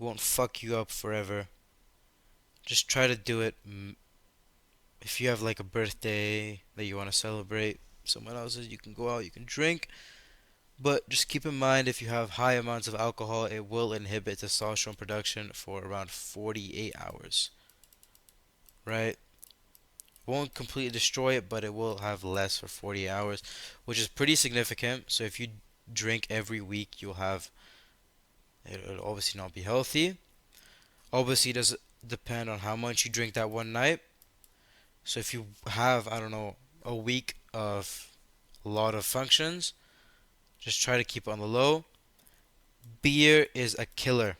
won't fuck you up forever. Just try to do it. If you have like a birthday that you want to celebrate, someone else's, you can go out, you can drink. But just keep in mind if you have high amounts of alcohol, it will inhibit testosterone production for around 48 hours, right? Won't completely destroy it, but it will have less for 48 hours, which is pretty significant. So if you drink every week, you'll have it'll obviously not be healthy. Obviously, it does depend on how much you drink that one night. So if you have, I don't know, a week of a lot of functions, just try to keep it on the low. Beer is a killer.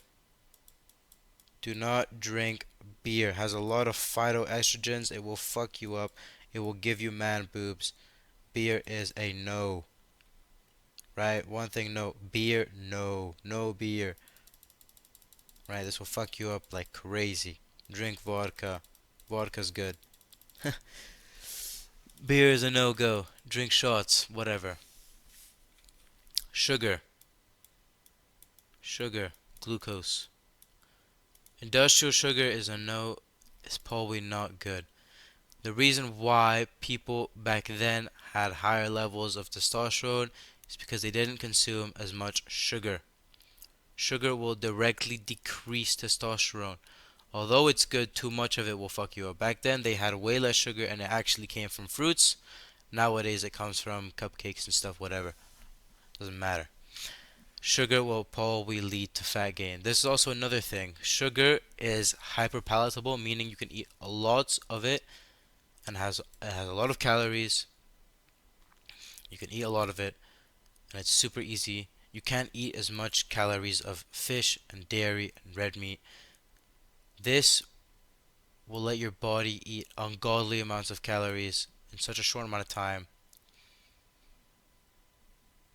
Do not drink beer. It has a lot of phytoestrogens. It will fuck you up. It will give you man boobs. Beer is a no. Right? One thing, no. Beer, no. No beer. Right? This will fuck you up like crazy. Drink vodka. Vodka's good. Beer is a no-go. Drink shots. Whatever. Sugar. Sugar. Glucose. Industrial sugar is a no. It's probably not good. The reason why people back then had higher levels of testosterone is because they didn't consume as much sugar. Sugar will directly decrease testosterone. Although it's good, too much of it will fuck you up. Back then, they had way less sugar and it actually came from fruits. Nowadays, it comes from cupcakes and stuff, whatever. Doesn't matter. Sugar will probably lead to fat gain. This is also another thing. Sugar is hyperpalatable, meaning you can eat a lot of it and it has a lot of calories. You can eat a lot of it and it's super easy. You can't eat as much calories of fish and dairy and red meat. This will let your body eat ungodly amounts of calories in such a short amount of time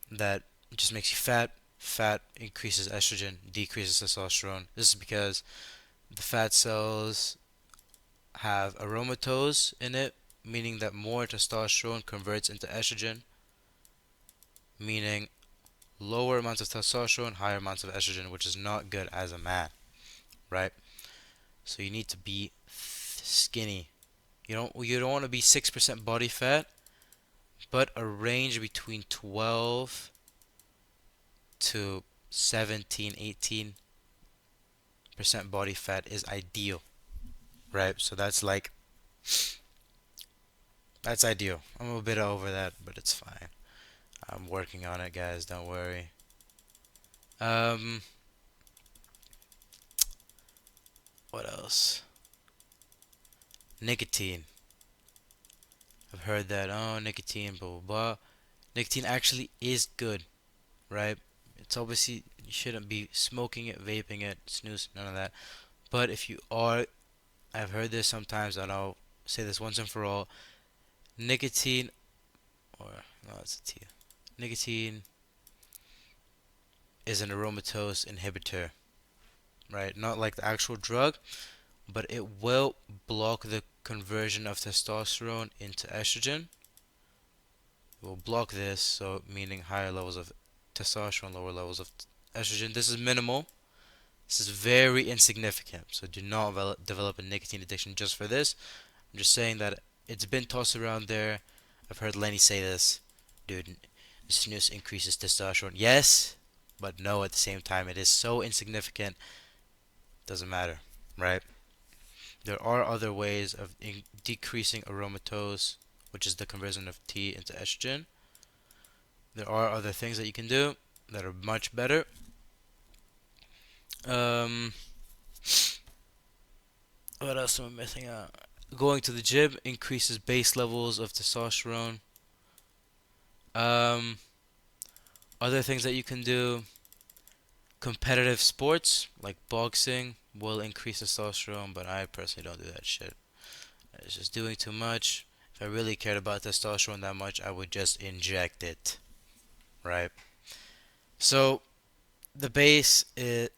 that it just makes you fat. Fat increases estrogen, decreases testosterone. This is because the fat cells have aromatase in it, meaning that more testosterone converts into estrogen, meaning lower amounts of testosterone, higher amounts of estrogen, which is not good as a man, right? So you need to be skinny. You don't want to be 6% body fat, but a range between 12 to 17, 18% body fat is ideal, right? So that's ideal. I'm a bit over that, but it's fine. I'm working on it, guys. Don't worry. Um, what else? Nicotine. I've heard that, oh, nicotine, blah, blah, blah. Nicotine actually is good, right? It's obviously, you shouldn't be smoking it, vaping it, snooze, none of that. But if you are, I've heard this sometimes, and I'll say this once and for all. Nicotine, or, no, it's a T. Nicotine is an aromatase inhibitor, right? Not like the actual drug, but it will block the conversion of testosterone into estrogen. It will block this, so meaning higher levels of testosterone, lower levels of estrogen. This is minimal. This is very insignificant. So do not develop a nicotine addiction just for this. I'm just saying that it's been tossed around there. I've heard Lenny say this. Dude, snus increases testosterone. Yes, but no at the same time. It is so insignificant. Doesn't matter, right? There are other ways of decreasing aromatase, which is the conversion of T into estrogen. There are other things that you can do that are much better. Um, what else am I missing out? Going to the gym increases base levels of testosterone. Um, Other things that you can do, competitive sports like boxing will increase testosterone, but I personally don't do that shit. It's just doing too much. If I really cared about testosterone that much, I would just inject it, right? So the base is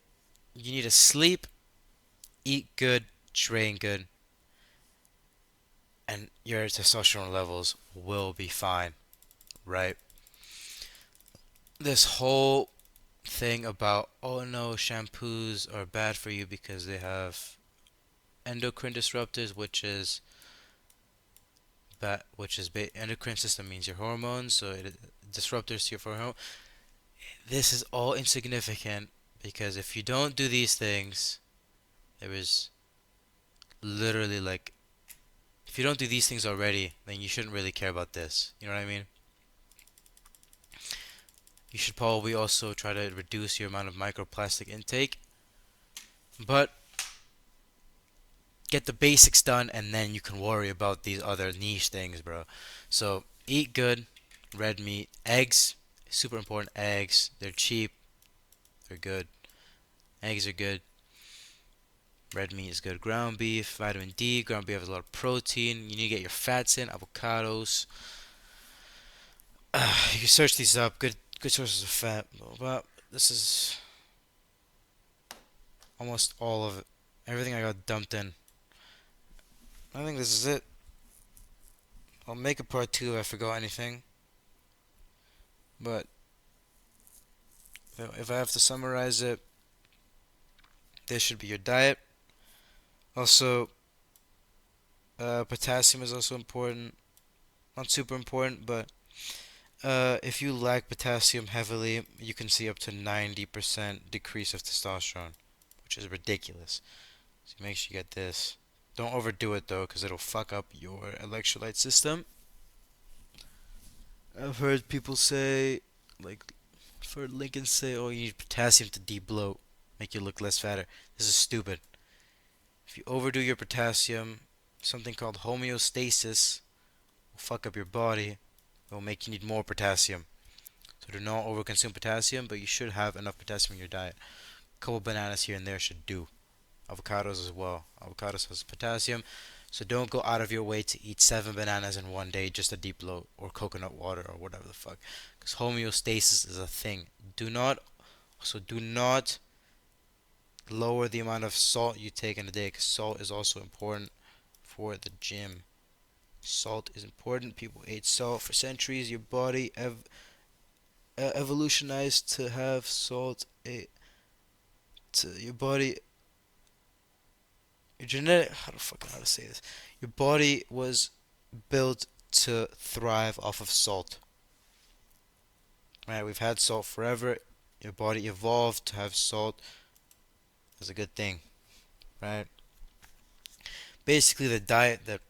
you need to sleep, eat good, train good, and your testosterone levels will be fine, right? This whole thing about, oh no, shampoos are bad for you because they have endocrine disruptors, endocrine system means your hormones, so it disruptors to your hormone. This is all insignificant because if you don't do these things, there is literally like, if you don't do these things already, then you shouldn't really care about this. You know what I mean? You should probably also try to reduce your amount of microplastic intake, but get the basics done and then you can worry about these other niche things, bro. So, eat good, red meat, eggs, super important. Eggs, they're cheap, they're good. Eggs are good. Red meat is good. Ground beef, vitamin D. Ground beef has a lot of protein. You need to get your fats in. Avocados. You can search these up. Good sources of fat. But this is almost all of it. Everything I got dumped in. I think this is it. I'll make a part two if I forgot anything. But if I have to summarize it, this should be your diet. Also, potassium is also important. Not super important, but if you lack potassium heavily, you can see up to 90% decrease of testosterone, which is ridiculous. So make sure you get this. Don't overdo it though, because it'll fuck up your electrolyte system. I've heard people say, like, I've heard Lincoln say, oh, you need potassium to debloat, make you look less fatter. This is stupid. If you overdo your potassium, something called homeostasis will fuck up your body. It will make you need more potassium. So do not overconsume potassium, but you should have enough potassium in your diet. A couple bananas here and there should do. Avocados as well. Avocados has potassium. So don't go out of your way to eat 7 bananas in one day just to deep bloat or coconut water or whatever the fuck. Because homeostasis is a thing. Do not lower the amount of salt you take in a day because salt is also important for the gym. Salt is important. People ate salt for centuries. Your body evolutionized to have salt. Your body, your genetic. How the fuck how to say this? Your body was built to thrive off of salt. Right? We've had salt forever. Your body evolved to have salt as a good thing. Right? Basically, the diet that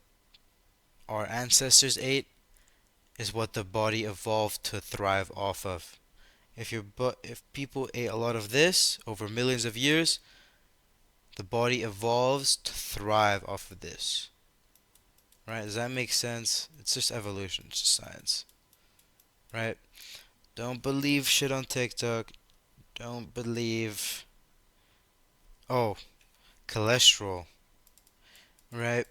our ancestors ate is what the body evolved to thrive off of. If people ate a lot of this over millions of years, the body evolves to thrive off of this. Right? Does that make sense? It's just evolution, it's just science. Right? Don't believe shit on TikTok. Don't believe. Oh, cholesterol. Right?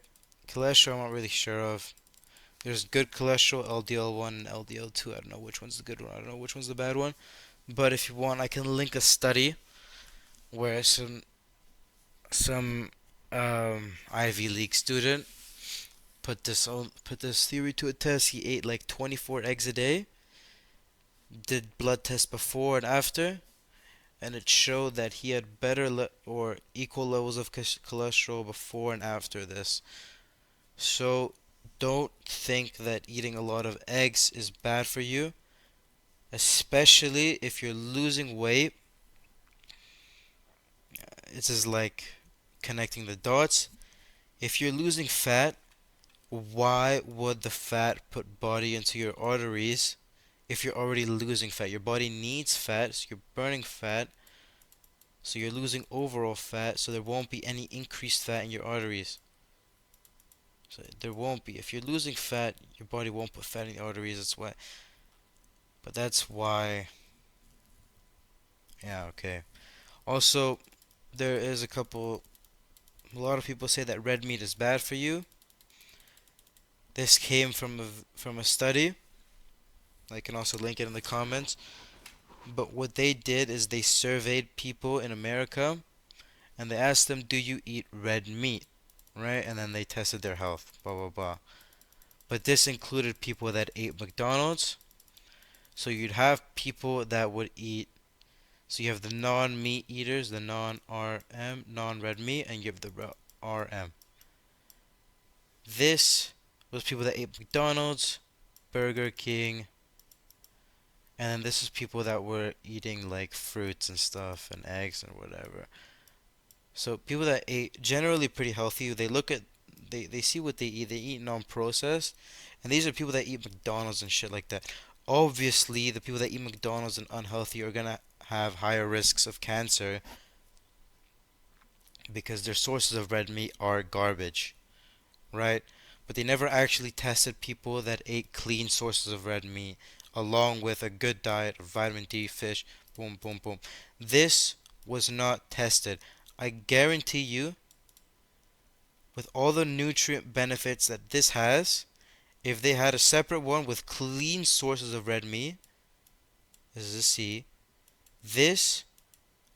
Cholesterol, I'm not really sure of. There's good cholesterol, LDL1 and LDL2. I don't know which one's the good one. I don't know which one's the bad one. But if you want, I can link a study where some Ivy League student put this theory to a test. He ate like 24 eggs a day, did blood tests before and after, and it showed that he had or equal levels of cholesterol before and after this. So don't think that eating a lot of eggs is bad for you, especially if you're losing weight. It's just like connecting the dots. If you're losing fat, why would the fat put body into your arteries if you're already losing fat? Your body needs fat, so you're burning fat, so you're losing overall fat, so there won't be any increased fat in your arteries. So there won't be. If you're losing fat, your body won't put fat in the arteries. That's why. But that's why. Yeah, okay. Also, there is a lot of people say that red meat is bad for you. This came from a study. I can also link it in the comments. But what they did is they surveyed people in America and they asked them, "Do you eat red meat?" Right? And then they tested their health, blah blah blah. But this included people that ate McDonald's. So you'd have people that would eat So you have the non-meat eaters, the non-RM, non-red meat, and you have the RM. This was people that ate McDonald's, Burger King, and then this is people that were eating like fruits and stuff and eggs and whatever. So people that ate generally pretty healthy, they see what they eat non-processed, and these are people that eat McDonald's and shit like that. Obviously, the people that eat McDonald's and unhealthy are gonna have higher risks of cancer because their sources of red meat are garbage, right? But they never actually tested people that ate clean sources of red meat along with a good diet of vitamin D, fish, boom, boom, boom. This was not tested. I guarantee you, with all the nutrient benefits that this has, if they had a separate one with clean sources of red meat, this is a C, this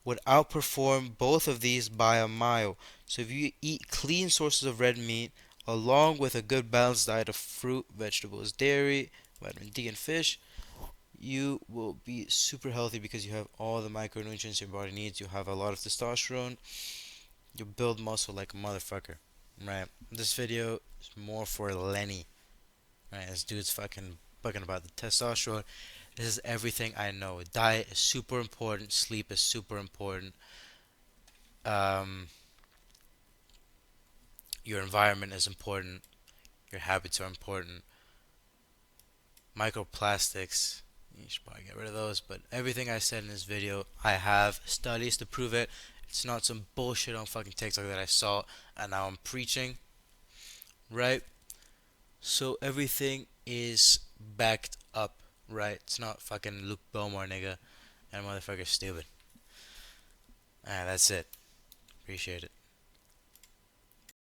would outperform both of these by a mile. So if you eat clean sources of red meat along with a good balanced diet of fruit, vegetables, dairy, vitamin D, and fish, you will be super healthy because you have all the micronutrients your body needs. You have a lot of testosterone. You build muscle like a motherfucker. Right. This video is more for Lenny. Right. This dude's fucking bugging about the testosterone. This is everything I know. Diet is super important. Sleep is super important. Um, your environment is important. Your habits are important. Microplastics, you should probably get rid of those. But everything I said in this video, I have studies to prove it. It's not some bullshit on fucking TikTok that I saw and now I'm preaching. Right? So everything is backed up. Right? It's not fucking Luke Belmore, nigga. And motherfucker's stupid. Alright, that's it. Appreciate it.